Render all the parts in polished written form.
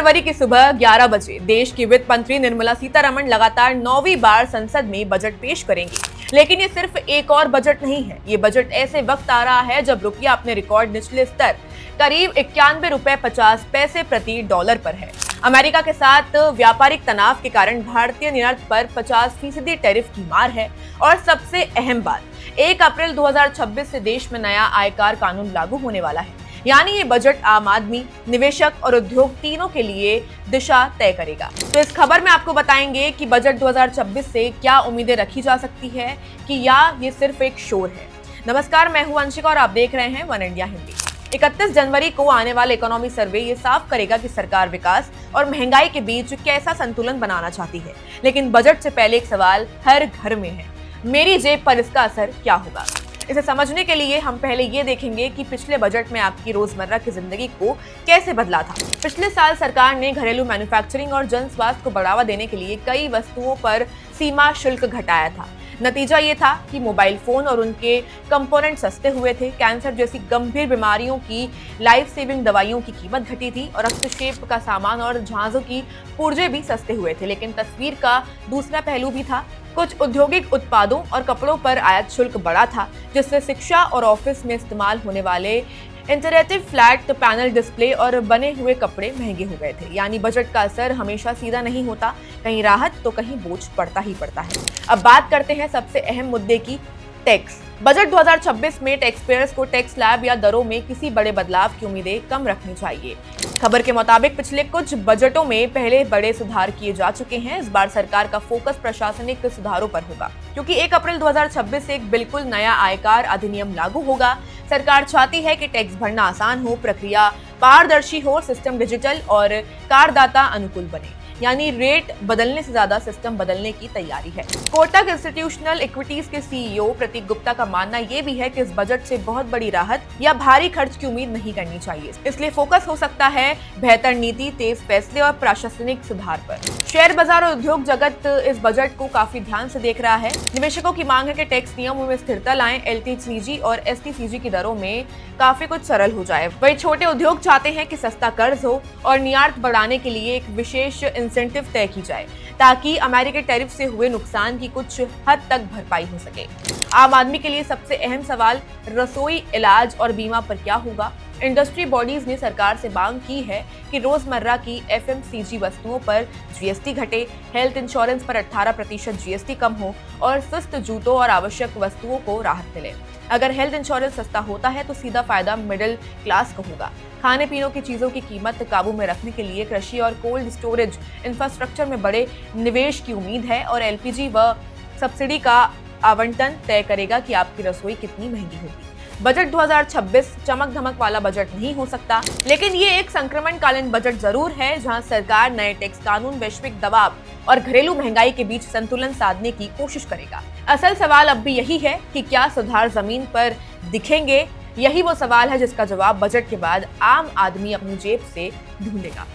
फरवरी की सुबह 11 बजे देश की वित्त मंत्री निर्मला सीतारमण लगातार 9वीं बार संसद में बजट पेश करेंगी। लेकिन ये सिर्फ एक और बजट नहीं है। ये बजट ऐसे वक्त आ रहा है जब रुपया अपने रिकॉर्ड निचले स्तर करीब 91 रुपए 50 पैसे प्रति डॉलर पर है। अमेरिका के साथ व्यापारिक तनाव के कारण भारतीय निर्यात पर 50% टैरिफ की मार है। और सबसे अहम बात, 1 अप्रैल 2026 से देश में नया आयकर कानून लागू होने वाला है। यानी ये बजट आम आदमी, निवेशक और उद्योग तीनों के लिए दिशा तय करेगा। तो इस खबर में आपको बताएंगे कि बजट 2026 से क्या उम्मीदें रखी जा सकती है कि या ये सिर्फ एक शोर है। नमस्कार, मैं हूं अंशिका और आप देख रहे हैं वन इंडिया हिंदी। 31 जनवरी को आने वाले इकोनॉमी सर्वे ये साफ करेगा कि सरकार विकास और महंगाई के बीच कैसा संतुलन बनाना चाहती है। लेकिन बजट से पहले एक सवाल हर घर में है, मेरी जेब पर इसका असर क्या होगा? इसे समझने के लिए हम पहले ये देखेंगे कि पिछले बजट में आपकी रोजमर्रा की जिंदगी को कैसे बदला था। पिछले साल सरकार ने घरेलू मैन्युफैक्चरिंग और जन स्वास्थ्य को बढ़ावा देने के लिए कई वस्तुओं पर सीमा शुल्क घटाया था। नतीजा ये था कि मोबाइल फोन और उनके कंपोनेंट सस्ते हुए थे, कैंसर जैसी गंभीर बीमारियों की लाइफ सेविंग दवाइयों की कीमत घटी थी और हस्तक्षेप का सामान और जहाजों की पुर्जे भी सस्ते हुए थे। लेकिन तस्वीर का दूसरा पहलू भी था। कुछ औद्योगिक उत्पादों और कपड़ों पर आयात शुल्क बढ़ा था, जिससे शिक्षा और ऑफिस में इस्तेमाल होने वाले इंटरैक्टिव फ्लैट पैनल डिस्प्ले और बने हुए कपड़े महंगे हो गए थे। यानी बजट का असर हमेशा सीधा नहीं होता, कहीं राहत तो कहीं बोझ पड़ता ही पड़ता है। अब बात करते हैं सबसे अहम मुद्दे की, टैक्स। बजट 2026 में टैक्स पेयर्स को टैक्स स्लैब या दरों में किसी बड़े बदलाव की उम्मीदें कम रखनी चाहिए। खबर के मुताबिक पिछले कुछ बजटों में पहले बड़े सुधार किए जा चुके हैं। इस बार सरकार का फोकस प्रशासनिक सुधारों पर होगा, क्योंकि 1 अप्रैल 2026 से एक बिल्कुल नया आयकर अधिनियम लागू होगा। सरकार चाहती है कि टैक्स भरना आसान हो, प्रक्रिया पारदर्शी हो, सिस्टम डिजिटल और करदाता अनुकूल बने। यानी रेट बदलने से ज्यादा सिस्टम बदलने की तैयारी है। कोटक इंस्टीट्यूशनल इक्विटीज के सीईओ प्रतीक गुप्ता का मानना यह भी है कि इस बजट से बहुत बड़ी राहत या भारी खर्च की उम्मीद नहीं करनी चाहिए। इसलिए फोकस हो सकता है बेहतर नीति, तेज फैसले और प्रशासनिक सुधार पर। शेयर बाजार और उद्योग जगत इस बजट को काफी ध्यान से देख रहा है। निवेशकों की मांग है कि टैक्स नियमों में स्थिरता लाएं, एलटीसीजी और एसटीसीजी की दरों में काफी कुछ सरल हो जाए। वही छोटे उद्योग चाहते हैं कि सस्ता कर्ज हो और निर्यात बढ़ाने के लिए एक विशेष इंसेंटिव तय की जाए, ताकि अमेरिकी टैरिफ से हुए नुकसान की कुछ हद तक भरपाई हो सके। आम आदमी के लिए सबसे अहम सवाल रसोई, इलाज और बीमा पर क्या होगा। इंडस्ट्री बॉडीज ने सरकार से मांग की है कि रोजमर्रा की एफएमसीजी वस्तुओं पर जीएसटी घटे, हेल्थ इंश्योरेंस पर 18% जीएसटी कम हो और सुस्त जूतों और आवश्यक वस्तुओं को राहत मिले। अगर हेल्थ इंश्योरेंस सस्ता होता है तो सीधा फायदा मिडिल क्लास को होगा। खाने पीने की चीजों की कीमत काबू में रखने के लिए कृषि और कोल्ड स्टोरेज इंफ्रास्ट्रक्चर में बड़े निवेश की उम्मीद है और एलपीजी व सब्सिडी का आवंटन तय करेगा कि आपकी रसोई कितनी महंगी होगी। बजट 2026 चमक धमक वाला बजट नहीं हो सकता, लेकिन ये एक संक्रमणकालीन बजट जरूर है, जहां सरकार नए टैक्स कानून, वैश्विक दबाव और घरेलू महंगाई के बीच संतुलन साधने की कोशिश करेगा। असल सवाल अब भी यही है कि क्या सुधार जमीन पर दिखेंगे। यही वो सवाल है जिसका जवाब बजट के बाद आम आदमी अपनी जेब से ढूंढेगा।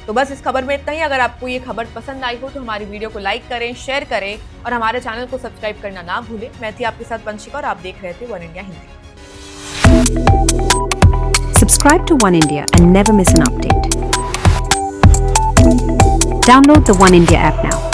तो बस इस खबर में इतना ही। अगर आपको ये खबर पसंद आई हो तो हमारी वीडियो को लाइक करें, शेयर करें और हमारे चैनल को सब्सक्राइब करना ना भूलें। मैं थी आपके साथ अंशिका और आप देख रहे थे one India Hindi. Subscribe to One India and never miss an update. Download the One India app now.